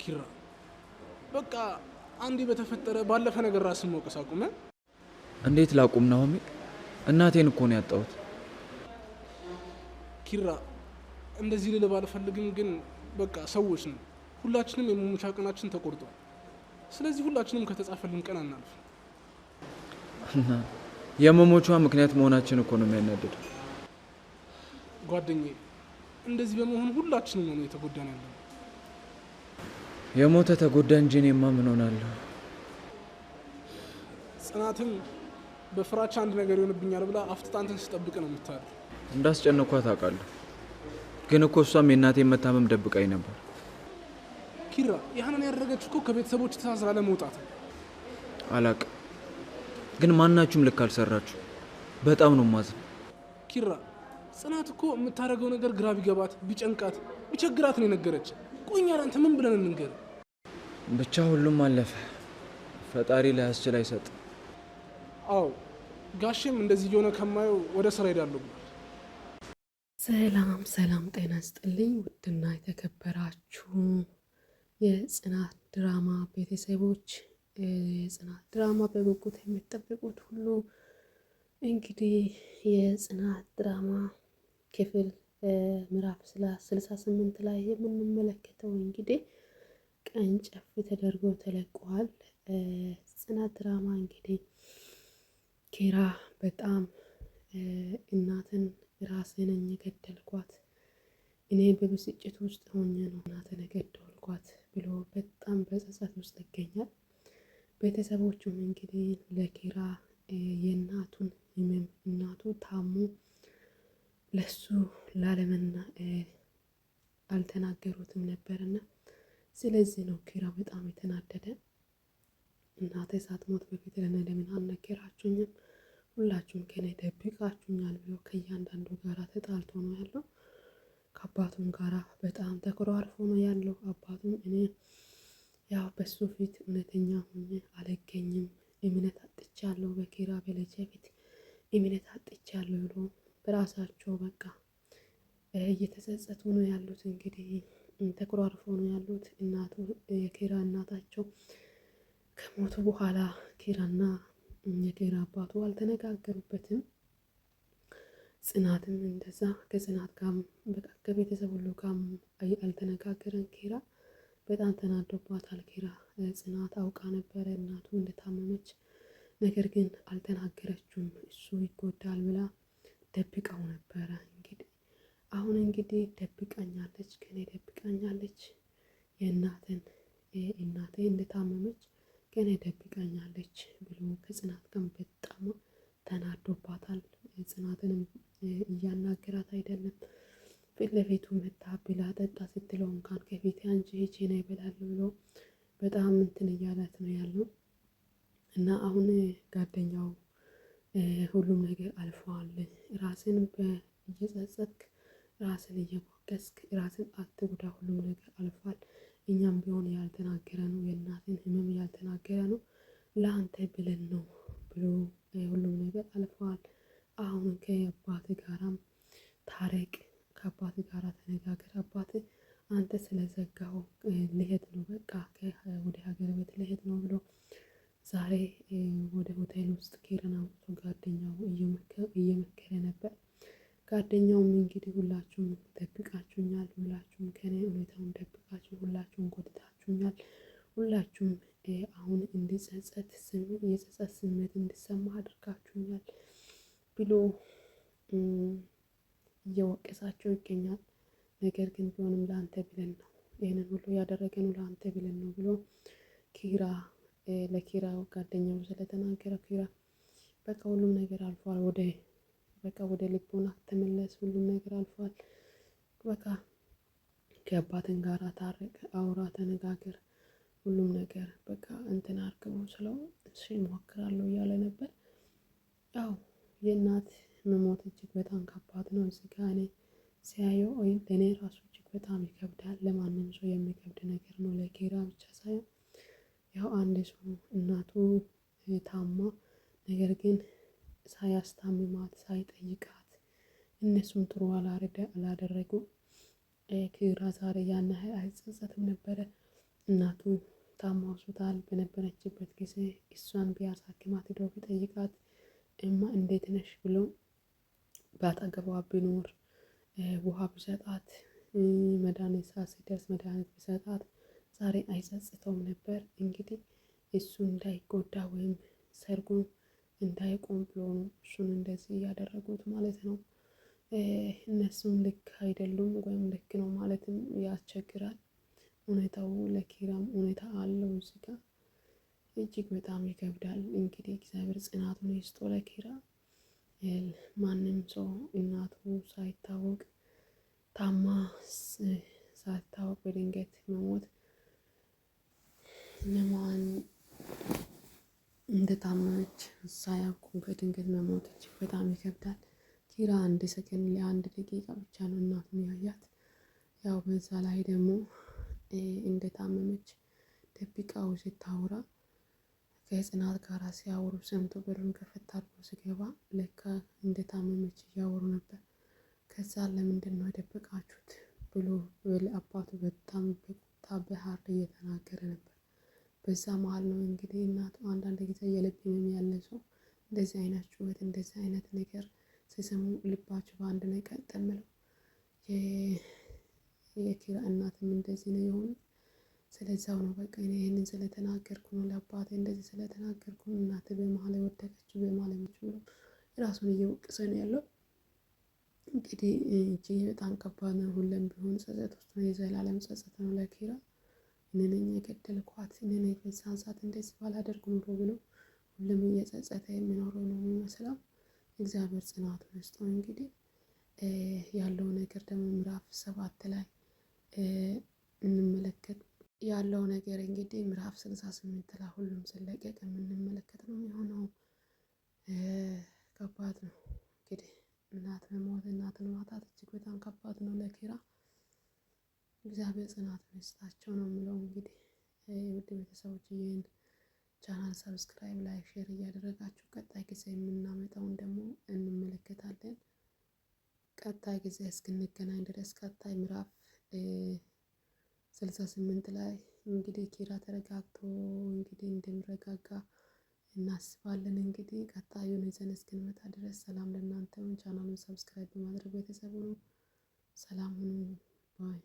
ኪራ በቃ አንዴ በተፈጠረ ባለፈ ነገር ራስን መውቀስ አቁመ። እንዴት ላቁም ናሆሚ? እናቴን እኮ ነው ያጣሁት። ኪራ እንደዚህ ልል ባልፈልግም ግን በቃ ሰዎች ነው። ሁላችንም የመሞቻ ቀናችን ተቆርጧል። ስለዚህ ሁላችንም ከተጻፈልን ቀን አናልፍ። እና የመሞቿ ምክንያት መሆናችን እኮ ነው የሚያናድድ። ጓደኛዬ እንደዚህ በመሆን ሁላችንም ነው የተጎዳን ያለው። የሞተ ተጎዳ እንጂ እኔማ ምን ሆናለሁ? ጽናትም በፍራቻ አንድ ነገር ይሆንብኛል ብላ አፍጥጣንተን ስጠብቅ ነው የምታድር። እንዳስጨነኳት አውቃለሁ፣ ግን እኮ እሷም የእናቴን መታመም ደብቃኝ ነበር። ኪራ ያንን ያደረገች እኮ ከቤተሰቦች ተሳስራ ለመውጣት ነው። አላቅም፣ ግን ማናችሁም ልክ አልሰራችሁ። በጣም ነው ማዝነው። ኪራ ጽናት እኮ የምታደርገው ነገር ግራ ቢገባት ቢጨንቃት ቢቸግራት ነው የነገረች። ቆኛ አንተ ምን ብለን እንንገር? ብቻ ሁሉም አለፈ። ፈጣሪ ላይ አስችል አይሰጥ። አዎ ጋሼም እንደዚህ የሆነ ከማየው ወደ ስራ ሄዳለሁ ብሏል። ሰላም ሰላም፣ ጤና ይስጥልኝ ውድና የተከበራችሁ የጽናት ድራማ ቤተሰቦች፣ የጽናት ድራማ በጉጉት የምትጠብቁት ሁሉ እንግዲህ የጽናት ድራማ ክፍል ምዕራፍ 68 ላይ የምንመለከተው እንግዲህ ቀንጨፍ ተደርጎ ተለቋል። ጽናት ድራማ እንግዲህ ኪራ በጣም እናትን ራሴን የገደልኳት እኔ በብስጭት ውስጥ ሆኜ ነው እናትን የገደልኳት ብሎ በጣም በጸጸት ውስጥ ይገኛል። ቤተሰቦቹም እንግዲህ ለኪራ የእናቱን ህመም እናቱ ታሞ ለሱ ላለመና አልተናገሩትም ነበርና ስለዚህ ነው ኪራ በጣም የተናደደ። እናቴ ሳትሞት በፊት ለምን አልነገራችሁኝም? ሁላችሁም ከኔ ደብቃችሁኛል ብሎ ከእያንዳንዱ ጋራ ተጣልቶ ነው ያለው። ከአባቱም ጋራ በጣም ተኮራርፎ ነው ያለው። አባቱም እኔ ያው በሱ ፊት እውነተኛ ሆኜ አልገኝም፣ እምነት አጥቻለሁ፣ በኪራ በልጄ ፊት እምነት አጥቻለሁ ብሎ በራሳቸው በቃ እየተጸጸቱ ነው ያሉት። እንግዲህ ተኮራርፎ ነው ያሉት። እናቱ የኪራ እናታቸው ከሞቱ በኋላ ኪራና የኪራ አባቱ አልተነጋገሩበትም። ጽናትም እንደዛ ከጽናት ጋር በቃ ከቤተሰብ ሁሉ ጋር አልተነጋገረን። ኪራ በጣም ተናዶባታል። ኪራ ጽናት አውቃ ነበረ እናቱ እንደታመመች፣ ነገር ግን አልተናገረችውም። እሱ ይጎዳል ብላ ደብቀው ነበረ። እንግዲህ አሁን እንግዲህ ደብቃኛለች፣ ከኔ ደብቃኛለች፣ እናቴ እንደታመመች ከኔ ደብቃኛለች ብሎ ከጽናት ጋር በጣም ተናዶባታል። ጽናትንም እያናገራት አይደለም። ፊት ለፊቱ መታ ብላ ጠጣ ስትለው እንኳን ከፊት አንቺ ሂጂ ነው ይበላል ብሎ በጣም እንትን እያላት ነው ያለው። እና አሁን ጓደኛው ሁሉም ነገር አልፈዋል፣ ራስን እየጸጸትክ ራስን እየወቀስክ ራስን አትጉዳ፣ ሁሉም ነገር አልፏል። እኛም ቢሆን ያልተናገረ ነው የእናትን ህመም ያልተናገረ ነው ለአንተ ብለን ነው ብሎ ሁሉም ነገር አልፈዋል። አሁን ከአባት ጋራም ታረቅ፣ ከአባት ጋራ ተነጋገር። አባት አንተ ስለዘጋው ልሄድ ነው በቃ ወደ ሀገር ቤት ልሄድ ነው ብሎ ዛሬ ወደ ሆቴል ውስጥ ኪራን አውጥቶ ጓደኛው እየመከረ ነበር። ጓደኛውም እንግዲህ ሁላችሁም ደብቃችሁኛል፣ ሁላችሁም ከኔ እውነታውን ደብቃችሁ ሁላችሁም ጎድታችሁኛል፣ ሁላችሁም አሁን እንዲጸጸት የጸጸት ስሜት እንዲሰማ አድርጋችሁኛል ብሎ እየወቀሳቸው ይገኛል። ነገር ግን ቢሆንም ለአንተ ብለን ነው ይህንን ሁሉ ያደረገነው ለአንተ ብለን ነው ብሎ ኪራ ለኪራ ጓደኛው ስለተናገረ ኪራ በቃ ሁሉም ነገር አልፏል፣ ወደ ልቦና ተመለስ፣ ሁሉም ነገር አልፏል፣ በቃ ከአባትን ጋራ ታረቅ፣ አውራ፣ ተነጋገር፣ ሁሉም ነገር በቃ እንትን አርገው ስለው እሺ እሞክራለሁ እያለ ነበር። ያው የእናት መሞት እጅግ በጣም ከባድ ነው። እዚህ ጋ እኔ ሲያየው ለእኔ ራሱ እጅግ በጣም ይከብዳል። ለማንም ሰው የሚከብድ ነገር ነው፣ ለኪራ ብቻ ሳይሆን ያው አንድ ሰው እናቱ ታማ ነገር ግን ሳያስታምማት ሳይጠይቃት እነሱም ጥሩ አላደረጉ። ኪራ ዛሬ ያን ያህል አይጸጸትም ነበረ። እናቱ ታማ ሆስፒታል በነበረችበት ጊዜ እሷን ቢያሳክማት ሄዶ ቢጠይቃት እማ እንዴት ነሽ ብሎ በአጠገቧ ቢኖር ውሃ ቢሰጣት መድኃኒት ሰዓት ሲደርስ መድኃኒት ቢሰጣት ዛሬ አይጸጽተውም ነበር። እንግዲህ እሱ እንዳይጎዳ ወይም ሰርጉን እንዳይቆም ብሎ ነው እሱን እንደዚህ እያደረጉት ማለት ነው። እነሱም ልክ አይደሉም ወይም ልክ ነው ማለትም ያስቸግራል። እውነታው ለኪራም እውነታ አለው እዚህ ጋር እጅግ በጣም ይከብዳል። እንግዲህ እግዚአብሔር ጽናቱን ይስጦ ለኪራ። ማንም ሰው እናቱ ሳይታወቅ ታማ ሳይታወቅ በድንገት መሞት ለማን እንደታመመች ሳያውቁ በድንገት መሞት እጅግ በጣም ይከብዳል። ኪራ አንድ ሰከንድ ለአንድ ደቂቃ ብቻ ነው እናቱን ያያት። ያው በዛ ላይ ደግሞ እንደታመመች ደብቃው ስታወራ ከጽናት ጋር ሲያወሩ ሰምቶ በሩን ከፈት አድርጎ ሲገባ ለካ እንደታመመች እያወሩ ነበር። ከዛ ለምንድን ነው የደበቃችሁት ብሎ አባቱ በጣም በቁጣ በሀርድ እየተናገረ ነበር። በዛ መሀል ነው እንግዲህ እናቱ አንዳንድ ጊዜ የልብ ህመም ያለ ሰው እንደዚህ አይነት ጩኸት እንደዚህ አይነት ነገር ሲሰሙ ልባቸው በአንድ ላይ ቀጥ የሚለው የኪራ እናትም እንደዚህ ነው የሆኑት። ስለዛው ነው በቃ እኔ ይህንን ስለተናገርኩ ነው ለአባቴ እንደዚህ ስለተናገርኩ ነው እናት በመሀል የወደቀችው በመሀል የምችለው ራሱን እየወቀሰ ነው ያለው። እንግዲህ እጅግ በጣም ከባድ ነው። ሁሌም ቢሆን ጸጸት ውስጥ ነው፣ የዘላለም ጸጸት ነው ለኪራ። እኔ ነኝ የገደልኳት፣ እኔ ነኝ በዛን ሰዓት እንደዚህ ባላደርግ ኑሮ ብሎ ሁሉም እየጸጸተ የሚኖረው ነው የሚመስለው። እግዚአብሔር ጽናቱን ይስጠው። እንግዲህ ያለው ነገር ደግሞ ምዕራፍ 7 ላይ እንመለከት ያለው ነገር እንግዲህ ምዕራፍ 68 ላይ ሁሉም ሲለቀቅ የምንመለከት ነው የሚሆነው። ከባድ ነው እንግዲህ እናትን ማጣት እጅግ በጣም ከባድ ነው ለኪራ። እግዚአብሔር ጽናቱን ይስጣቸው ነው የምለው። እንግዲህ ውድ ቤተሰቦች ይህን ቻናል ሰብስክራይብ፣ ላይክ፣ ሼር እያደረጋችሁ ቀጣይ ጊዜ የምናመጣውን ደግሞ እንመለከታለን። ቀጣይ ጊዜ እስክንገናኝ ድረስ ቀጣይ ምዕራፍ 68 ላይ እንግዲህ ኪራ ተረጋግቶ እንግዲህ እንደሚረጋጋ እናስባለን። እንግዲህ ቀጣዩን ይዘን እስክንመጣ ድረስ ሰላም ለእናንተ። ቻናሉን ሰብስክራይብ በማድረግ ቤተሰቡ ነው። ሰላም ሁኑ ባይ